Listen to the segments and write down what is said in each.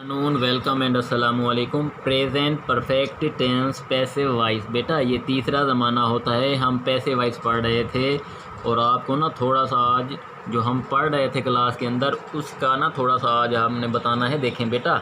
Noon welcome and अस्सलाम वालेकुम। Present perfect tense passive voice. बेटा ये तीसरा ज़माना होता है। हम पैसिव वॉइस पढ़ रहे थे और आपको ना थोड़ा सा आज जो हम पढ़ रहे थे क्लास के अंदर उसका ना थोड़ा सा आज हमने बताना है। देखें बेटा,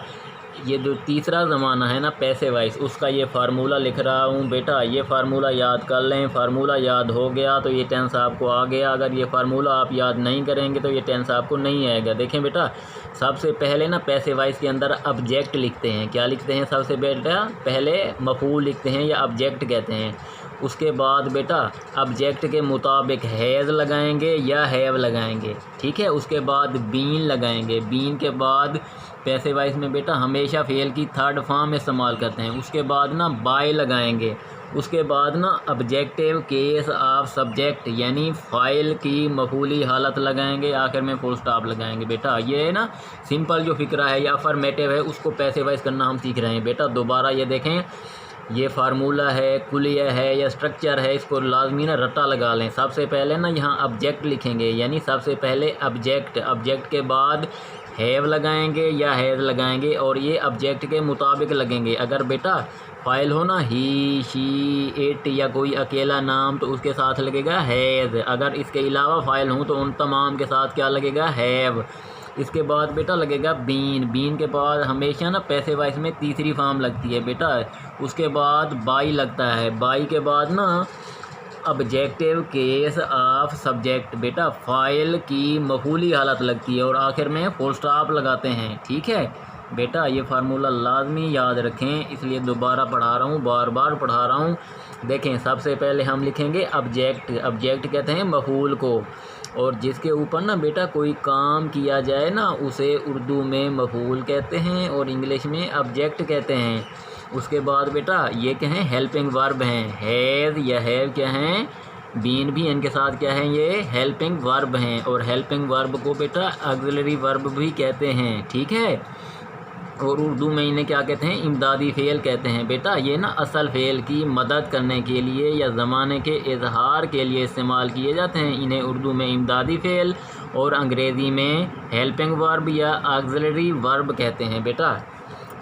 ये जो तीसरा ज़माना है ना पैसिव वॉइस, उसका ये फार्मूला लिख रहा हूँ। बेटा ये फार्मूला याद कर लें। फार्मूला याद हो गया तो ये टेंस आपको आ गया। अगर ये फार्मूला आप याद नहीं करेंगे तो ये टेंस आपको नहीं आएगा। देखें बेटा, सबसे पहले ना पैसिव वॉइस के अंदर ऑब्जेक्ट लिखते हैं। क्या लिखते हैं? सबसे बेटा पहले मफूल लिखते हैं या ऑब्जेक्ट कहते हैं। उसके बाद बेटा ऑब्जेक्ट के मुताबिक हैज़ लगाएंगे या हैव लगाएंगे, ठीक है। उसके बाद बीन लगाएंगे। बीन के बाद पैसिव वॉइस में बेटा हमेशा फेल की थर्ड फॉर्म इस्तेमाल करते हैं। उसके बाद ना बाय लगाएंगे। उसके बाद ना ऑब्जेक्टिव केस ऑफ सब्जेक्ट यानी फ़ाइल की मफूली हालत लगाएंगे। आखिर में फुल स्टॉप लगाएंगे। बेटा ये ना सिंपल जो फ़िक्रा है या अफर्मेटिव है उसको पैसिव वॉइस करना हम सीख रहे हैं। बेटा दोबारा ये देखें, ये फार्मूला है, कुलिया है या स्ट्रक्चर है, इसको लाजमी ना रट्टा लगा लें। सबसे पहले ना यहाँ ऑब्जेक्ट लिखेंगे, यानी सबसे पहले ऑब्जेक्ट, ऑब्जेक्ट के बाद हैव लगाएंगे या हैज़ लगाएंगे और ये ऑब्जेक्ट के मुताबिक लगेंगे। अगर बेटा फ़ाइल हो ना ही, शी, इट या कोई अकेला नाम तो उसके साथ लगेगा हैज़। अगर इसके अलावा फ़ाइल हों तो उन तमाम के साथ क्या लगेगा? हैव। इसके बाद बेटा लगेगा बीन। बीन के बाद हमेशा ना पैसिव वॉइस में तीसरी फॉर्म लगती है बेटा। उसके बाद बाई लगता है। बाई के बाद ना ऑब्जेक्टिव केस ऑफ सब्जेक्ट, बेटा फ़ाइल की मफूली हालत लगती है और आखिर में फुल स्टॉप लगाते हैं, ठीक है। बेटा ये फार्मूला लाजमी याद रखें, इसलिए दोबारा पढ़ा रहा हूँ, बार बार पढ़ा रहा हूँ। देखें सबसे पहले हम लिखेंगे ऑब्जेक्ट। ऑब्जेक्ट कहते हैं मफूल को, और जिसके ऊपर ना बेटा कोई काम किया जाए ना उसे उर्दू में मफूल कहते हैं और इंग्लिश में ऑब्जेक्ट कहते हैं। उसके बाद बेटा ये क्या हैं? हेल्पिंग वर्ब हैं। हैज़ या हैव क्या हैं? बीन भी इनके साथ क्या है? ये हेल्पिंग वर्ब हैं। और हेल्पिंग वर्ब को बेटा ऑक्सिलरी वर्ब भी कहते हैं, ठीक है। और उर्दू में इन्हें क्या कहते हैं? इमदादी फ़ेल कहते हैं। बेटा ये ना असल फ़ेल की मदद करने के लिए या ज़माने के इजहार के लिए इस्तेमाल किए जाते हैं। इन्हें उर्दू में इमदादी फ़ेल और अंग्रेज़ी में हेल्पिंग वर्ब या ऑक्सिलरी वर्ब कहते हैं बेटा,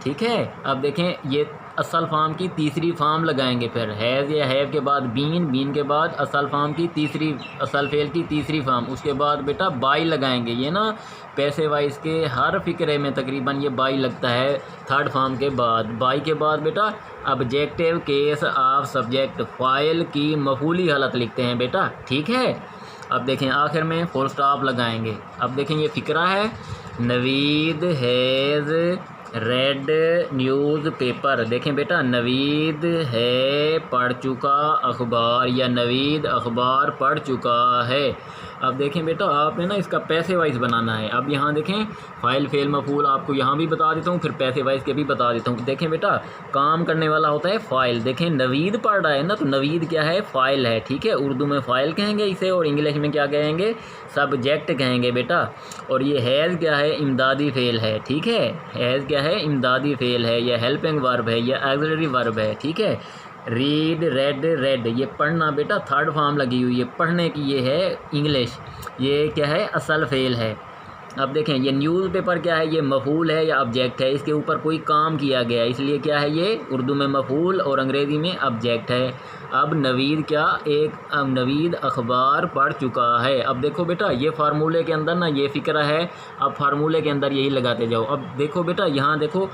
ठीक है। अब देखें ये असल फॉर्म की तीसरी फॉर्म लगाएंगे। फिर हैज़ या हैव के बाद बीन, बीन के बाद असल फॉर्म की तीसरी, असल फेल की तीसरी फॉर्म। उसके बाद बेटा बाई लगाएंगे। ये ना पैसिव वॉइस के हर फिक्रे में तकरीबन ये बाई लगता है थर्ड फॉर्म के बाद। बाई के बाद बेटा objective case of subject, file की मफूली हालत लिखते हैं बेटा, ठीक है। अब देखें आखिर में फुल स्टॉप लगाएंगे। अब देखें ये फ़िक्रा है, Naveed has red news paper. देखें बेटा नवीद है पढ़ चुका अखबार या नवीद अखबार पढ़ चुका है। अब देखें बेटा आपने ना इसका पैसिव वॉइस बनाना है। अब यहाँ देखें फ़ाइल फेल मफूल आपको यहाँ भी बता देता हूँ, फिर पैसिव वॉइस के भी बता देता हूँ। देखें बेटा काम करने वाला होता है फ़ाइल। देखें नवीद पढ़ रहा है ना, तो नवीद क्या है? फ़ाइल है, ठीक है। उर्दू में फ़ाइल कहेंगे इसे और इंग्लिश में क्या कहेंगे? सब्जेक्ट कहेंगे बेटा। और ये हैज़ क्या है? इमदादी फ़ेल है, ठीक है। हैज़ क्या है? इमदादी फ़ेल है या हेल्पिंग वर्ब है या ऑक्सिलरी वर्ब है, ठीक है। रीड, रेड, रेड ये पढ़ना बेटा थर्ड फॉर्म लगी हुई है पढ़ने की, ये है इंग्लिश। ये क्या है? असल फ़ेल है। अब देखें ये न्यूज़पेपर क्या है? ये मफूल है या ऑब्जेक्ट है। इसके ऊपर कोई काम किया गया इसलिए क्या है? ये उर्दू में मफूल और अंग्रेज़ी में ऑब्जेक्ट है। अब नवीद क्या? अब नवीद अखबार पढ़ चुका है। अब देखो बेटा ये फार्मूले के अंदर ना ये फ़िक्रा है। अब फार्मूले के अंदर यही लगाते जाओ। अब देखो बेटा यहाँ देखो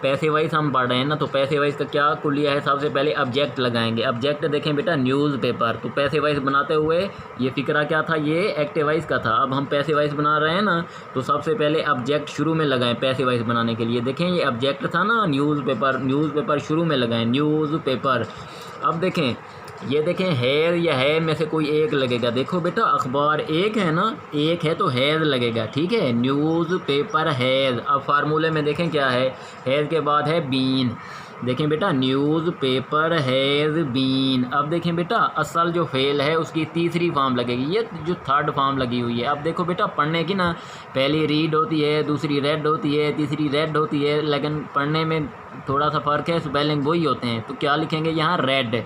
पैसिव वॉइस हम पढ़ रहे हैं ना, तो पैसिव वॉइस का क्या कुलिया है? सबसे पहले ऑब्जेक्ट लगाएंगे। ऑब्जेक्ट देखें बेटा न्यूज़पेपर, तो पैसिव वॉइस बनाते हुए ये फ़िक्रा क्या था? ये एक्टिव वॉइस का था। अब हम पैसिव वॉइस बना रहे हैं ना, तो सबसे पहले ऑब्जेक्ट शुरू में लगाएं पैसिव वॉइस बनाने के लिए। देखें ये ऑब्जेक्ट था ना न्यूज़पेपर, न्यूज़पेपर शुरू में लगाएं न्यूज़पेपर। अब देखें ये देखें हैज़ या है में से कोई एक लगेगा। देखो बेटा अखबार एक है ना, एक है तो हैज़ लगेगा, ठीक है। News paper has. अब फार्मूले में देखें क्या है? हैज़ के बाद है बीन। देखें बेटा न्यूज़ पेपर हैज़ बीन। अब देखें बेटा असल जो फेल है उसकी तीसरी फॉर्म लगेगी, ये जो थर्ड फॉर्म लगी हुई है। अब देखो बेटा पढ़ने की ना पहली रीड होती है, दूसरी रेड होती है, तीसरी रेड होती है, लेकिन पढ़ने में थोड़ा सा फ़र्क है, स्पेलिंग वही होते हैं। तो क्या लिखेंगे यहाँ? रेड,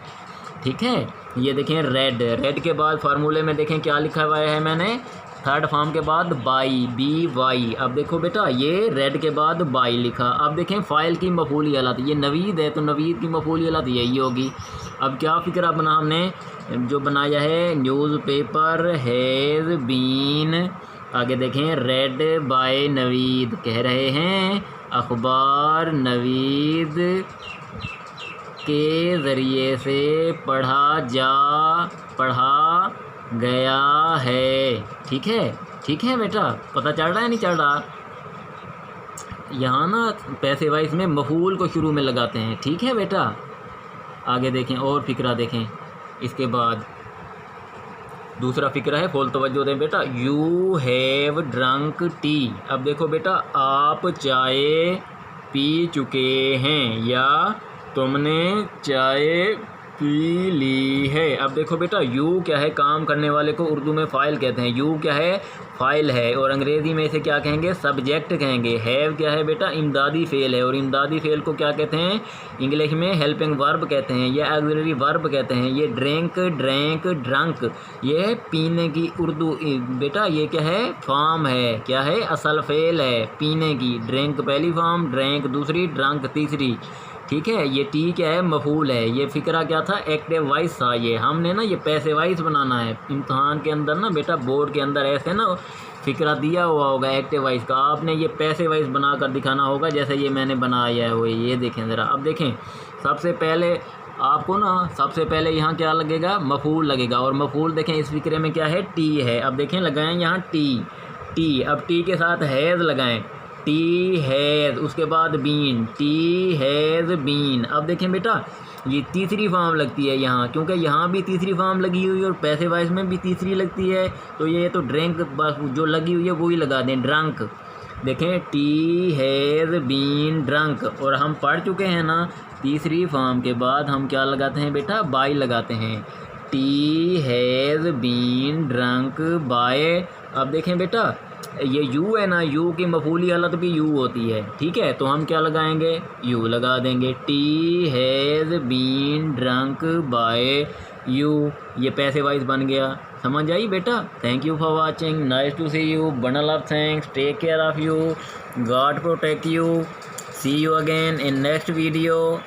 ठीक है। ये देखें रेड। रेड के बाद फार्मूले में देखें क्या लिखा हुआ है मैंने? थर्ड फॉर्म के बाद बाई, बी वाई। अब देखो बेटा ये रेड के बाद बाई लिखा। अब देखें फ़ाइल की मफूली हालत, ये नवीद है तो नवीद की मफूली हालत यही होगी। अब क्या फ़िक्रा बना हमने जो बनाया है, न्यूज़पेपर हैज़ बीन, आगे देखें रेड बाय नवीद, कह रहे हैं अखबार नवीद के ज़रिए से पढ़ा गया है। ठीक है बेटा, पता चल रहा है नहीं चल रहा? यहाँ ना पैसे वाइज में मफूल को शुरू में लगाते हैं। ठीक है बेटा, आगे देखें और फ़िक्रा देखें। इसके बाद दूसरा फ़िक्रा है, फुल तवज्जो दें बेटा। You have drunk T. अब देखो बेटा आप चाय पी चुके हैं या तुमने चाय पी ली है। अब देखो बेटा यू क्या है, काम करने वाले को उर्दू में फ़ाइल कहते हैं। यू क्या है, फ़ाइल है, और अंग्रेज़ी में इसे क्या कहेंगे, सब्जेक्ट कहेंगे। हैव क्या है बेटा, इमदादी फ़ेल है, और इमदादी फ़ेल को क्या कहते हैं, इंग्लिश में हेल्पिंग वर्ब कहते हैं या ऑक्सिलरी वर्ब कहते हैं। ये ड्रिंक, ड्रैंक, ड्रंक, ये है पीने की उर्दू बेटा, ये क्या है, फॉर्म है, क्या है, असल फ़ेल है पीने की। ड्रिंक पहली फॉर्म, ड्रैंक दूसरी, ड्रंक तीसरी। ठीक है, ये टी क्या है, मफूल है। ये फ़िक्रा क्या था, एक्टिव वाइस था। ये हमने ना ये पैसे वाइस बनाना है इम्तहान के अंदर ना बेटा, बोर्ड के अंदर ऐसे ना फ़िक्रा दिया हुआ होगा एक्टिव वाइस का, आपने ये पैसे वाइस बना कर दिखाना होगा, जैसे ये मैंने बनाया है। ये देखें ज़रा। अब देखें सबसे पहले आपको ना, सबसे पहले यहाँ क्या लगेगा, मफूल लगेगा, और मफूल देखें इस फ़िक्रे में क्या है, टी है। अब देखें लगाएं यहाँ टी। अब टी के साथ हैज़ लगाएं, टी हैज़, उसके बाद बीन, टी हैज़ बीन। अब देखें बेटा ये तीसरी फॉर्म लगती है यहाँ, क्योंकि यहाँ भी तीसरी फॉर्म लगी हुई है और पैसे वाइज में भी तीसरी लगती है, तो ये तो ड्रिंक जो लगी हुई है वही लगा दें, ड्रंक। देखें टी हैज़ बीन ड्रंक, और हम पढ़ चुके हैं ना, तीसरी फॉर्म के बाद हम क्या लगाते हैं बेटा, बाय लगाते हैं। Tea has been drunk by. अब देखें बेटा ये यू है ना, यू की मफूली हालत भी यू होती है। ठीक है, तो हम क्या लगाएंगे, यू लगा देंगे। Tea has been drunk by you, ये पैसे वाइज बन गया। समझ आई बेटा? Thank you for watching, nice to see you, bundle of thanks, take care of you, God protect you, see you again in next video.